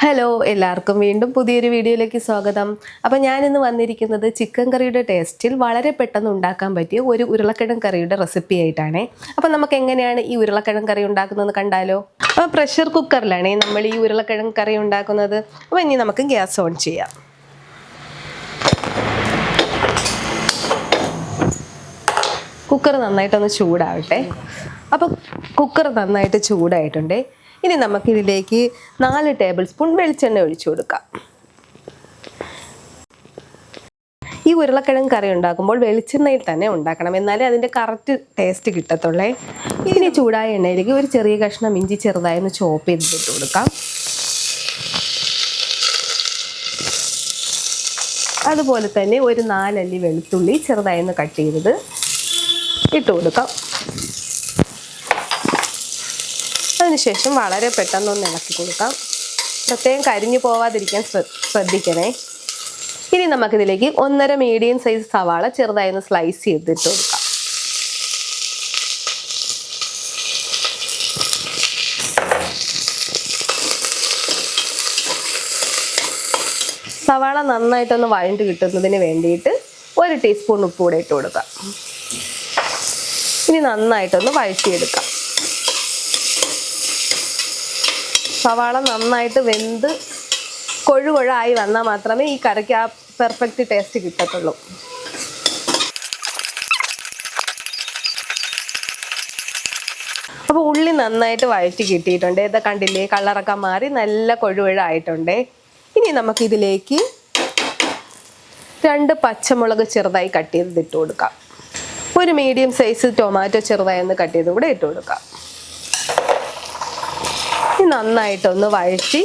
Hello എല്ലാവർക്കും വീണ്ടും പുതിയൊരു വീഡിയോയിലേക്ക് സ്വാഗതം. അപ്പോൾ ഞാനിന്ന് വന്നിരിക്കുന്നത് ചിക്കൻ കറിയുടെ ടേസ്റ്റിൽ വളരെ പെട്ടെന്ന് ഉണ്ടാക്കാൻ പറ്റിയ ഒരു ഉരുളക്കിഴങ്ങ് കറിയുടെ റെസിപ്പി ആയിട്ടാണ്. അപ്പോൾ നമുക്ക് എങ്ങനെയാണ് ഈ ഉരുളക്കിഴങ്ങ് കറി ഉണ്ടാക്കുന്നതെന്ന് കണ്ടാലോ? അപ്പോൾ പ്രഷർ കുക്കറിലാണ് നമ്മൾ ഈ ഉരുളക്കിഴങ്ങ് കറി ഉണ്ടാക്കുന്നത്. അപ്പോൾ ഇനി നമുക്ക് ഗ്യാസ് ഓൺ ചെയ്യാം. കുക്കർ നന്നായിട്ടൊന്ന് ചൂടാവട്ടെ. അപ്പോൾ കുക്കർ നന്നായിട്ട് ചൂടായിട്ടുണ്ട്. ഇനി നമുക്കിതിലേക്ക് 4 ടേബിൾ സ്പൂൺ വെളിച്ചെണ്ണ ഒഴിച്ചു കൊടുക്കാം. ഈ ഉരുളക്കിഴങ്ങ് കറി ഉണ്ടാക്കുമ്പോൾ വെളിച്ചെണ്ണയിൽ തന്നെ ഉണ്ടാക്കണം, എന്നാലേ അതിൻ്റെ കറക്റ്റ് ടേസ്റ്റ് കിട്ടത്തുള്ളേ. ഇനി ചൂടായ എണ്ണയിലേക്ക് ഒരു ചെറിയ കഷ്ണം ഇഞ്ചി ചെറുതായി ഒന്ന് ചോപ്പ് ചെയ്തിട്ട് കൊടുക്കാം. അതുപോലെ തന്നെ ഒരു 4 അല്ലി വെളുത്തുള്ളി ചെറുതായി ഒന്ന് കട്ട് ചെയ്തത് ഇട്ട് കൊടുക്കാം. അതിനുശേഷം വളരെ പെട്ടെന്നൊന്ന് ഇളക്കി കൊടുക്കാം. പ്രത്യേകം കരിഞ്ഞു പോവാതിരിക്കാൻ ശ്രദ്ധിക്കണേ. ഇനി നമുക്കിതിലേക്ക് 1.5 മീഡിയം സൈസ് സവാള ചെറുതായി ഒന്ന് സ്ലൈസ് ചെയ്തിട്ട് കൊടുക്കാം. സവാള നന്നായിട്ടൊന്ന് വഴണ്ട് കിട്ടുന്നതിന് വേണ്ടിയിട്ട് 1 ടീസ്പൂൺ ഉപ്പ് കൂടെ ഇട്ട് കൊടുക്കാം. ഇനി നന്നായിട്ടൊന്ന് വഴറ്റിയെടുക്കാം. സവാള നന്നായിട്ട് വെന്ത് കൊഴുകൊഴായി വന്നാൽ മാത്രമേ ഈ കറിക്ക് ആ പെർഫെക്റ്റ് ടേസ്റ്റ് കിട്ടത്തുള്ളൂ. അപ്പോൾ ഉള്ളി നന്നായിട്ട് വഴറ്റി കിട്ടിയിട്ടുണ്ട്. ഇത് കണ്ടില്ലേ, കളറൊക്കെ മാറി നല്ല കൊഴുകൊഴായിട്ടുണ്ട്. ഇനി നമുക്കിതിലേക്ക് 2 പച്ചമുളക് ചെറുതായി കട്ട് ചെയ്ത് ഇട്ട് കൊടുക്കാം. ഒരു മീഡിയം സൈസ് ടൊമാറ്റോ ചെറുതായി ഒന്ന് കട്ട് ചെയ്ത് കൂടെ ഇട്ട് കൊടുക്കാം. നന്നായിട്ടൊന്ന് വഴറ്റി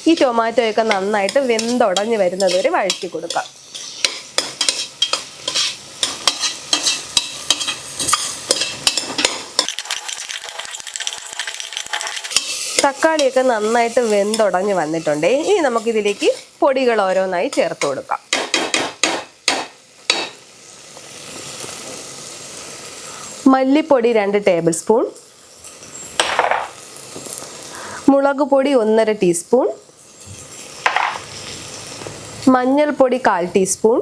ഈ ടൊമാറ്റോയൊക്കെ നന്നായിട്ട് വെന്തുടഞ്ഞ് വരുന്നത് വരെ വഴറ്റി കൊടുക്കാം. തക്കാളിയൊക്കെ നന്നായിട്ട് വെന്തുടഞ്ഞ് വന്നിട്ടുണ്ട്. ഇനി നമുക്കിതിലേക്ക് പൊടികൾ ഓരോന്നായി ചേർത്ത് കൊടുക്കാം. മല്ലിപ്പൊടി 2 ടേബിൾ സ്പൂൺ, മുളക് പൊടി 1.5 ടീസ്പൂൺ, മഞ്ഞൾപ്പൊടി 1/4 ടീസ്പൂൺ,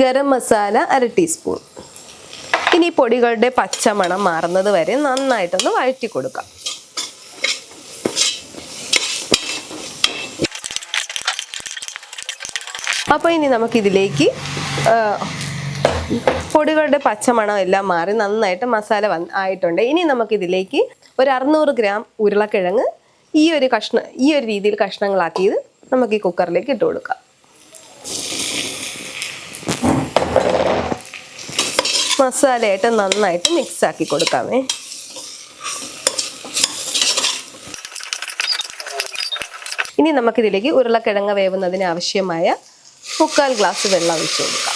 ഗരം മസാല 1/2 ടീസ്പൂൺ. ഇനി പൊടികളുടെ പച്ചമണം മാറുന്നത് വരെ നന്നായിട്ടൊന്ന് വഴറ്റി കൊടുക്കാം. അപ്പോൾ ഇനി നമുക്കിതിലേക്ക് പൊടികളുടെ പച്ചമണം എല്ലാം മാറി നന്നായിട്ട് മസാല ആയിട്ടുണ്ട്. ഇനി നമുക്കിതിലേക്ക് ഒരു 600 ഗ്രാം ഉരുളക്കിഴങ്ങ് ഈ ഒരു രീതിയിൽ കഷ്ണങ്ങളാക്കിയത് നമുക്ക് ഈ കുക്കറിലേക്ക് ഇട്ട് കൊടുക്കാം. മസാലയായിട്ട് നന്നായിട്ട് മിക്സ് ആക്കി കൊടുക്കാമേ. ഇനി നമുക്കിതിലേക്ക് ഉരുളക്കിഴങ്ങ് വേവുന്നതിന് ആവശ്യമായ 3/4 ഗ്ലാസ് വെള്ളം ഒഴിച്ചു കൊടുക്കാം.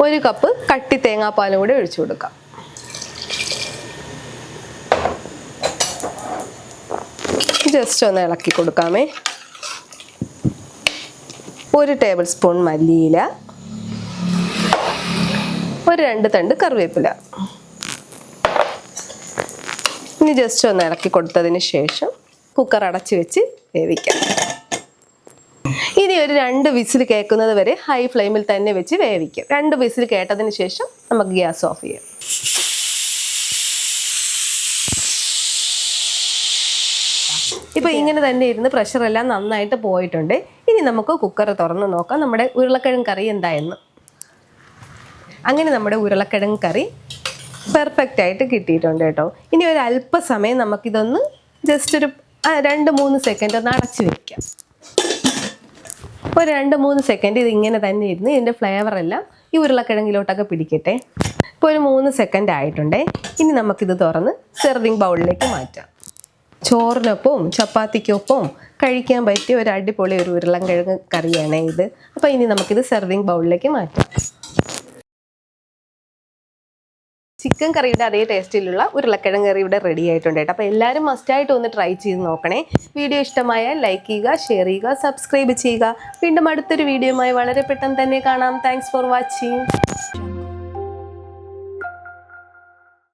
ഒരു കപ്പ് കട്ടി തേങ്ങാപ്പാലും കൂടി ഒഴിച്ചു കൊടുക്കാം. ജസ്റ്റ് ഒന്ന് ഇളക്കി കൊടുക്കാമേ. 1 ടേബിൾ സ്പൂൺ മല്ലിയില, ഒരു 2 തണ്ട് കറിവേപ്പില. ഇനി ജസ്റ്റ് ഒന്ന് ഇളക്കി കൊടുത്തതിന് ശേഷം കുക്കർ അടച്ചു വെച്ച് വേവിക്കാം. ഇനി ഒരു 2 വിസിൽ കേൾക്കുന്നത് വരെ ഹൈ ഫ്ലെയിമിൽ തന്നെ വെച്ച് വേവിക്കാം. 2 വിസിൽ കേട്ടതിന് ശേഷം നമുക്ക് ഗ്യാസ് ഓഫ് ചെയ്യാം. ഇപ്പോൾ ഇങ്ങനെ തന്നെ ഇരുന്ന് പ്രഷറെല്ലാം നന്നായിട്ട് പോയിട്ടുണ്ട്. ഇനി നമുക്ക് കുക്കർ തുറന്ന് നോക്കാം നമ്മുടെ ഉരുളക്കിഴങ്ങ് കറി എന്തായെന്ന്. അങ്ങനെ നമ്മുടെ ഉരുളക്കിഴങ്ങ് കറി പെർഫെക്റ്റ് ആയിട്ട് കിട്ടിയിട്ടുണ്ട് കേട്ടോ. ഇനി ഒരു അല്പസമയം നമുക്കിതൊന്ന് ജസ്റ്റ് ഒരു 2-3 സെക്കൻഡ് ഒന്ന് അടച്ചു വയ്ക്കാം. ഒരു 2-3 സെക്കൻഡ് ഇതിങ്ങനെ തന്നെ ഇരുന്ന് ഇതിൻ്റെ ഫ്ലേവറെല്ലാം ഈ ഉരുളക്കിഴങ്ങിലോട്ടൊക്കെ പിടിക്കട്ടെ. ഇപ്പോൾ ഒരു 3 സെക്കൻഡ് ആയിട്ടുണ്ട്. ഇനി നമുക്കിത് തുറന്ന് സെർവിങ് ബൗളിലേക്ക് മാറ്റാം. ചോറിനൊപ്പവും ചപ്പാത്തിക്കൊപ്പവും കഴിക്കാൻ പറ്റിയ ഒരു അടിപൊളി ഒരു ഉരുളക്കിഴങ്ങ് കറിയാണ് ഇത്. അപ്പോൾ ഇനി നമുക്കിത് സെർവിങ് ബൗളിലേക്ക് മാറ്റാം. ചിക്കൻ കറിയുടെ അതേ ടേസ്റ്റിലുള്ള ഉരുളക്കിഴങ്ങ് കറി ഇവിടെ റെഡി ആയിട്ടുണ്ട് കേട്ടോ. അപ്പോൾ എല്ലാവരും മസ്റ്റായിട്ട് ഒന്ന് ട്രൈ ചെയ്ത് നോക്കണേ. വീഡിയോ ഇഷ്ടമായാൽ ലൈക്ക് ചെയ്യുക, ഷെയർ ചെയ്യുക, സബ്സ്ക്രൈബ് ചെയ്യുക. വീണ്ടും അടുത്തൊരു വീഡിയോയുമായി വളരെ പെട്ടെന്ന് തന്നെ കാണാം. Thanks for watching.